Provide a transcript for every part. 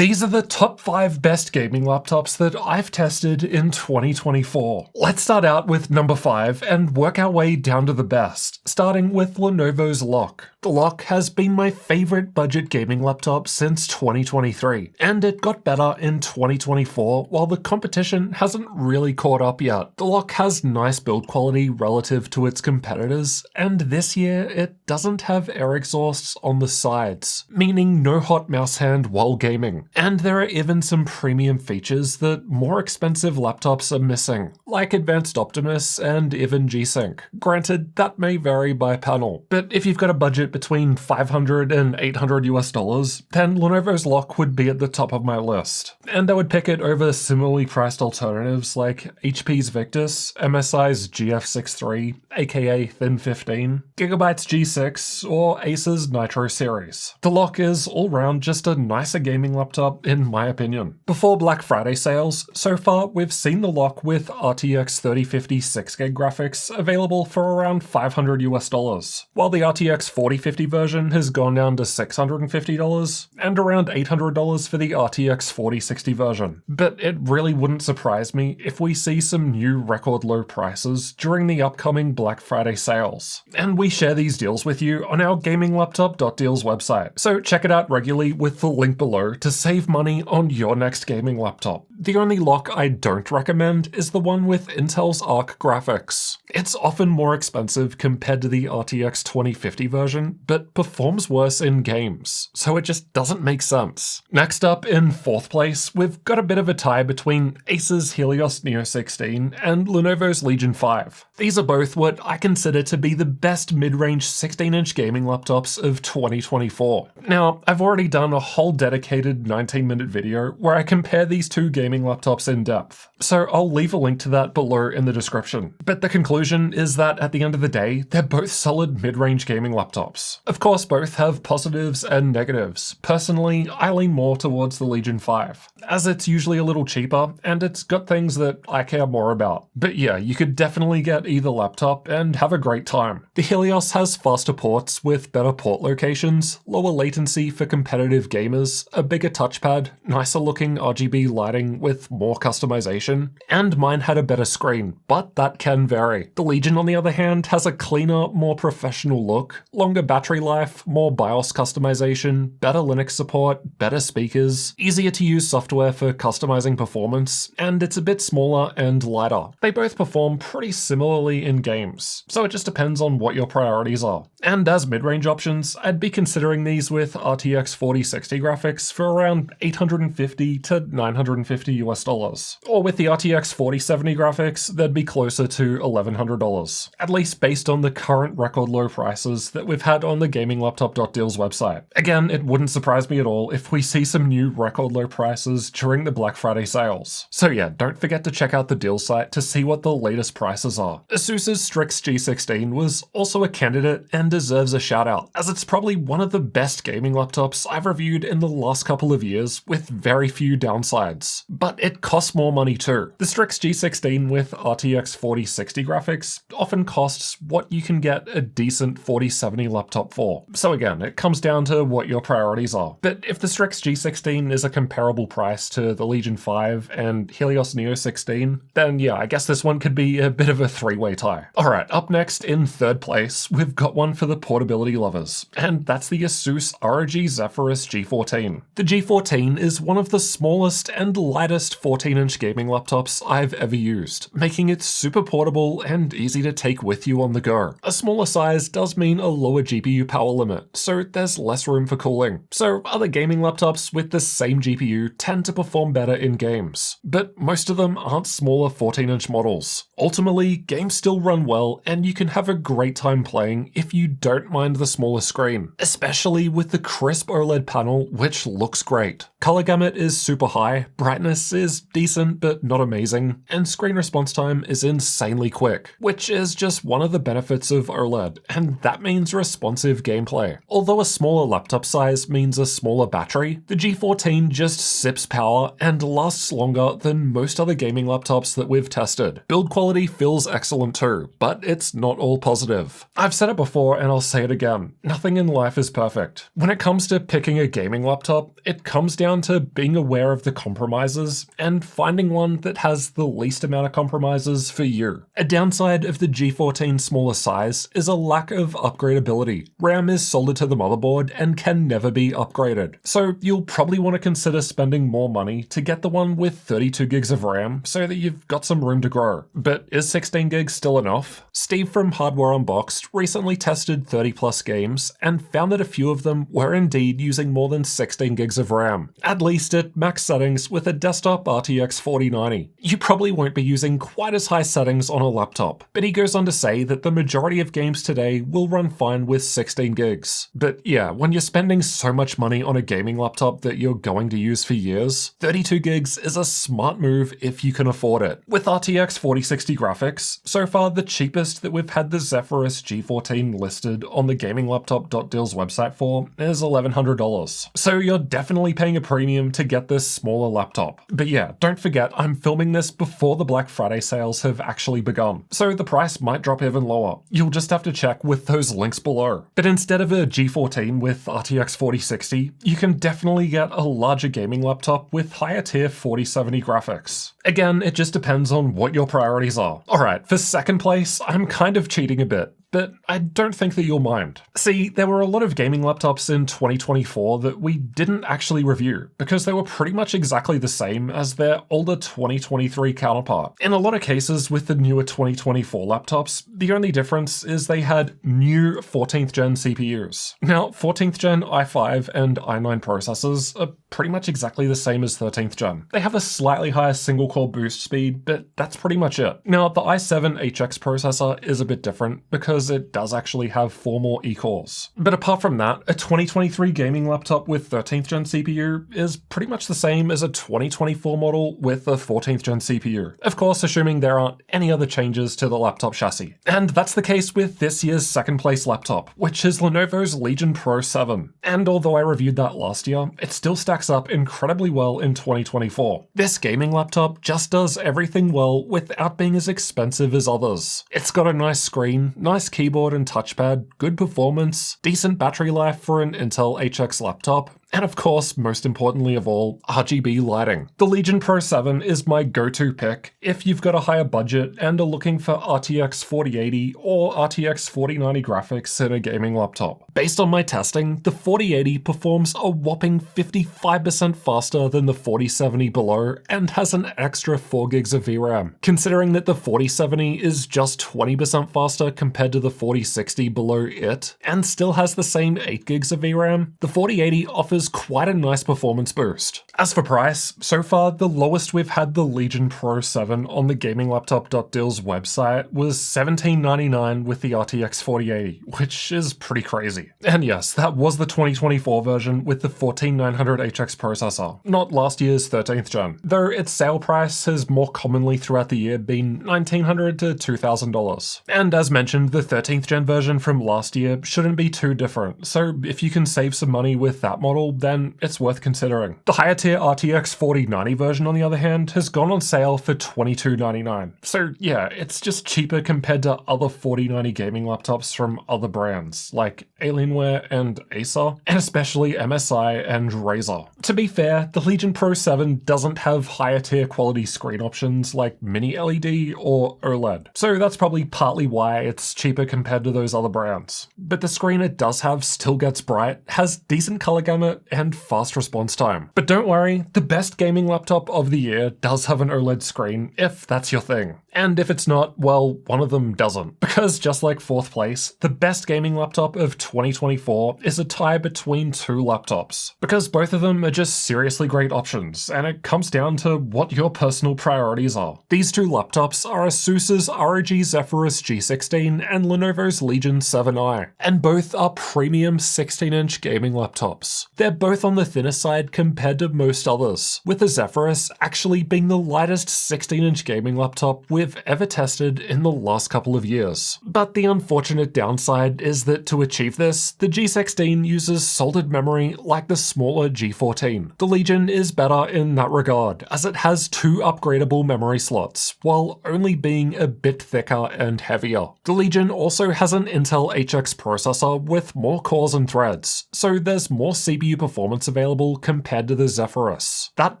These are the top 5 best gaming laptops that I've tested in 2024. Let's start out with number 5 and work our way down to the best, starting with Lenovo's Lock. The Lock has been my favorite budget gaming laptop since 2023, and it got better in 2024 while the competition hasn't really caught up yet. The Lock has nice build quality relative to its competitors, and this year it doesn't have air exhausts on the sides, meaning no hot mouse hand while gaming. And there are even some premium features that more expensive laptops are missing, like Advanced Optimus and even G-Sync. Granted, that may vary by panel, but if you've got a budget between $500 and $800 then Lenovo's Lock would be at the top of my list. And I would pick it over similarly priced alternatives like HP's Victus, MSI's GF63, aka Thin 15, Gigabyte's G6, or Acer's Nitro series. The Lock is all round just a nicer gaming laptop in my opinion. Before Black Friday sales, so far we've seen the Lock with RTX 3050 6GB graphics available for around $500, while the RTX 4050 version has gone down to $650 and around $800 for the RTX 4060 version. But it really wouldn't surprise me if we see some new record low prices during the upcoming Black Friday sales. And we share these deals with you on our gaminglaptop.deals website, so check it out regularly with the link below to save money on your next gaming laptop. The only Lock I don't recommend is the one with Intel's Arc graphics. It's often more expensive compared to the RTX 2050 version, but performs worse in games, so it just doesn't make sense. Next up, in 4th place, we've got a bit of a tie between Acer's Helios Neo 16 and Lenovo's Legion 5. These are both what I consider to be the best mid-range 16-inch gaming laptops of 2024. Now, I've already done a whole dedicated 19-minute video where I compare these two gaming laptops in depth, so I'll leave a link to that below in the description. But the conclusion is that at the end of the day, they're both solid mid-range gaming laptops. Of course, both have positives and negatives. Personally, I lean more towards the Legion 5, as it's usually a little cheaper and it's got things that I care more about. But yeah, you could definitely get either laptop and have a great time. The Helios has faster ports with better port locations, lower latency for competitive gamers, a bigger touchpad, nicer looking RGB lighting with more customization, and mine had a better screen, but that can vary. The Legion, on the other hand, has a cleaner, more professional look, longer battery life, more BIOS customization, better Linux support, better speakers, easier to use software for customizing performance, and it's a bit smaller and lighter. They both perform pretty similarly in games, so it just depends on what your priorities are. And as mid-range options, I'd be considering these with RTX 4060 graphics for around $850 to $950, or with the RTX 4070 graphics, they'd be closer to $1,100, at least based on the current record low prices that we've had on the gaminglaptop.deals website. Again, it wouldn't surprise me at all if we see some new record low prices during the Black Friday sales. So yeah, don't forget to check out the deal site to see what the latest prices are. Asus's Strix G16 was also a candidate and deserves a shout out, as it's probably one of the best gaming laptops I've reviewed in the last couple of years with very few downsides. But it costs more money too. The Strix G16 with RTX 4060 graphics often costs what you can get a decent 4070 laptop for. So again, it comes down to what your priorities are. But if the Strix G16 is a comparable price to the Legion 5 and Helios Neo 16, then yeah, I guess this one could be a bit of a three-way tie. Alright, up next in 3rd place, we've got one for the portability lovers, and that's the Asus ROG Zephyrus G14. The G14 is one of the smallest and lightest 14-inch gaming laptops I've ever used, making it super portable and easy to take with you on the go. A smaller size does mean a lower GPU power limit, so there's less room for cooling. So other gaming laptops with the same GPU tend to perform better in games, but most of them aren't smaller 14-inch models. Ultimately, games still run well and you can have a great time playing if you don't mind the smaller screen, especially with the crisp OLED panel, which looks great. Color gamut is super high, brightness is decent but not amazing, and screen response time is insanely quick, which is just one of the benefits of OLED, and that means responsive gameplay. Although a smaller laptop size means a smaller battery, the G14 just sips power and lasts longer than most other gaming laptops that we've tested. Build quality feels excellent too, but it's not all positive. I've said it before and I'll say it again, nothing in life is perfect. When it comes to picking a gaming laptop, it comes down down to being aware of the compromises and finding one that has the least amount of compromises for you. A downside of the G14 smaller size is a lack of upgradability. RAM is soldered to the motherboard and can never be upgraded, so you'll probably want to consider spending more money to get the one with 32 gigs of RAM so that you've got some room to grow. But is 16 gigs still enough? Steve from Hardware Unboxed recently tested 30 plus games and found that a few of them were indeed using more than 16 gigs of RAM, at least at max settings with a desktop RTX 4090. You probably won't be using quite as high settings on a laptop, but he goes on to say that the majority of games today will run fine with 16 gigs. But yeah, when you're spending so much money on a gaming laptop that you're going to use for years, 32 gigs is a smart move if you can afford it. With RTX 4060 graphics, so far the cheapest that we've had the Zephyrus G14 listed on the gaminglaptop.deal's website for is $1,100. So you're definitely paying a premium to get this smaller laptop. But yeah, don't forget I'm filming this before the Black Friday sales have actually begun, so the price might drop even lower. You'll just have to check with those links below. But instead of a G14 with RTX 4060, you can definitely get a larger gaming laptop with higher tier 4070 graphics. Again, it just depends on what your priorities are. Alright, for second place, I'm kind of cheating a bit, but I don't think that you'll mind. See, there were a lot of gaming laptops in 2024 that we didn't actually review because they were pretty much exactly the same as their older 2023 counterpart. In a lot of cases with the newer 2024 laptops, the only difference is they had new 14th gen CPUs. Now, 14th gen i5 and i9 processors are pretty much exactly the same as 13th gen. They have a slightly higher single core boost speed, but that's pretty much it. Now, the i7 HX processor is a bit different because it does actually have 4 more E-cores. But apart from that, a 2023 gaming laptop with 13th gen CPU is pretty much the same as a 2024 model with a 14th gen CPU. Of course, assuming there aren't any other changes to the laptop chassis. And that's the case with this year's second place laptop, which is Lenovo's Legion Pro 7. And although I reviewed that last year, it still stacks up incredibly well in 2024. This gaming laptop just does everything well without being as expensive as others. It's got a nice screen, nice keyboard and touchpad, good performance, decent battery life for an Intel HX laptop, and of course, most importantly of all, RGB lighting. The Legion Pro 7 is my go-to pick if you've got a higher budget and are looking for RTX 4080 or RTX 4090 graphics in a gaming laptop. Based on my testing, the 4080 performs a whopping 55% faster than the 4070 below and has an extra 4 gigs of VRAM. Considering that the 4070 is just 20% faster compared to the 4060 below it, and still has the same 8 gigs of VRAM, the 4080 offers quite a nice performance boost. As for price, so far the lowest we've had the Legion Pro 7 on the gaminglaptop.deal's website was $17.99 with the RTX 4080, which is pretty crazy. And yes, that was the 2024 version with the 14900 HX processor, not last year's 13th gen, though its sale price has more commonly throughout the year been $1,900 to $2,000. And as mentioned, the 13th gen version from last year shouldn't be too different, so if you can save some money with that model, then it's worth considering. The higher tier RTX 4090 version, on the other hand, has gone on sale for $22.99. So yeah, it's just cheaper compared to other 4090 gaming laptops from other brands, like Alienware and Acer, and especially MSI and Razer. To be fair, the Legion Pro 7 doesn't have higher tier quality screen options like Mini LED or OLED, so that's probably partly why it's cheaper compared to those other brands. But the screen it does have still gets bright, has decent color gamut, and fast response time. But don't worry, the best gaming laptop of the year does have an OLED screen, if that's your thing. And if it's not, well, one of them doesn't. Because just like fourth place, the best gaming laptop of 2024 is a tie between two laptops. Because both of them are just seriously great options, and it comes down to what your personal priorities are. These two laptops are Asus's ROG Zephyrus G16 and Lenovo's Legion 7i, and both are premium 16-inch gaming laptops. They're both on the thinner side compared to most others, with the Zephyrus actually being the lightest 16-inch gaming laptop with we've ever tested in the last couple of years. But the unfortunate downside is that to achieve this, the G16 uses soldered memory like the smaller G14. The Legion is better in that regard, as it has 2 upgradable memory slots, while only being a bit thicker and heavier. The Legion also has an Intel HX processor with more cores and threads, so there's more CPU performance available compared to the Zephyrus. That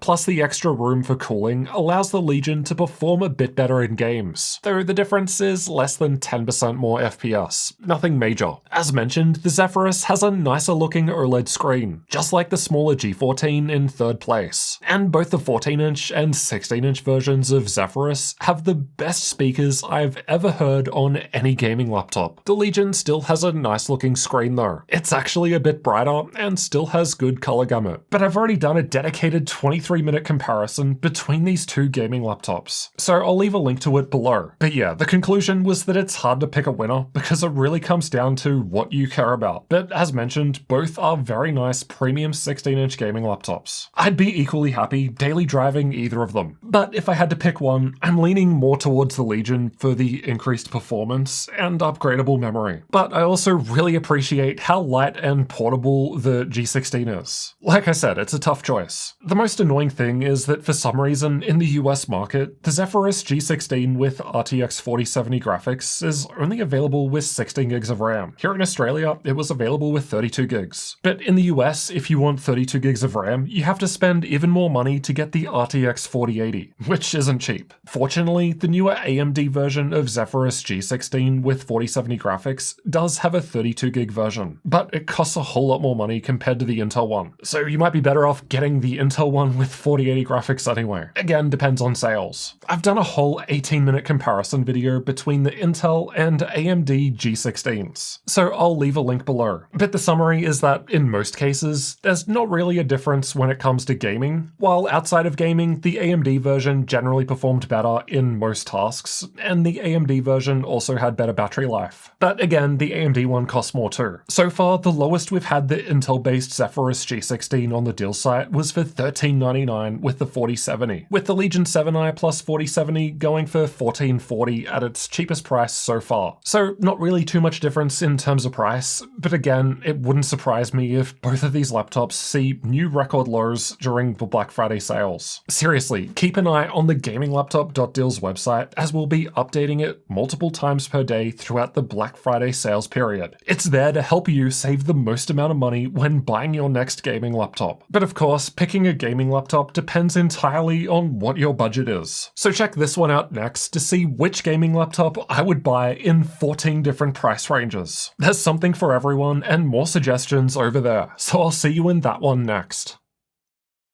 plus the extra room for cooling allows the Legion to perform a bit better in games, though the difference is less than 10% more FPS, nothing major. As mentioned, the Zephyrus has a nicer looking OLED screen, just like the smaller G14 in 3rd place, and both the 14-inch and 16-inch versions of Zephyrus have the best speakers I've ever heard on any gaming laptop. The Legion still has a nice looking screen though. It's actually a bit brighter and still has good color gamut, but I've already done a dedicated 23-minute comparison between these 2 gaming laptops, so I'll leave a link to it below. But yeah, the conclusion was that it's hard to pick a winner because it really comes down to what you care about. But as mentioned, both are very nice premium 16-inch gaming laptops. I'd be equally happy daily driving either of them. But if I had to pick one, I'm leaning more towards the Legion for the increased performance and upgradable memory. But I also really appreciate how light and portable the G16 is. Like I said, it's a tough choice. The most annoying thing is that for some reason in the US market, the Zephyrus G16 with RTX 4070 graphics is only available with 16 gigs of RAM. Here in Australia, it was available with 32 gigs. But in the US, if you want 32 gigs of RAM, you have to spend even more money to get the RTX 4080, which isn't cheap. Fortunately, the newer AMD version of Zephyrus G16 with 4070 graphics does have a 32 gig version, but it costs a whole lot more money compared to the Intel one. So you might be better off getting the Intel one with 4080 graphics anyway. Again, depends on sales. I've done a whole 18-minute comparison video between the Intel and AMD G16s, so I'll leave a link below. But the summary is that in most cases, there's not really a difference when it comes to gaming. While outside of gaming, the AMD version generally performed better in most tasks, and the AMD version also had better battery life. But again, the AMD one costs more too. So far, the lowest we've had the Intel-based Zephyrus G16 on the deal site was for $13.99 with the 4070, with the Legion 7i plus 4070 going for $14.40 at its cheapest price so far. So not really too much difference in terms of price, but again, it wouldn't surprise me if both of these laptops see new record lows during the Black Friday sales. Seriously, keep an eye on the gaminglaptop.deals website, as we'll be updating it multiple times per day throughout the Black Friday sales period. It's there to help you save the most amount of money when buying your next gaming laptop. But of course, picking a gaming laptop depends entirely on what your budget is. So check this one out next to see which gaming laptop I would buy in 14 different price ranges. There's something for everyone and more suggestions over there, so I'll see you in that one next.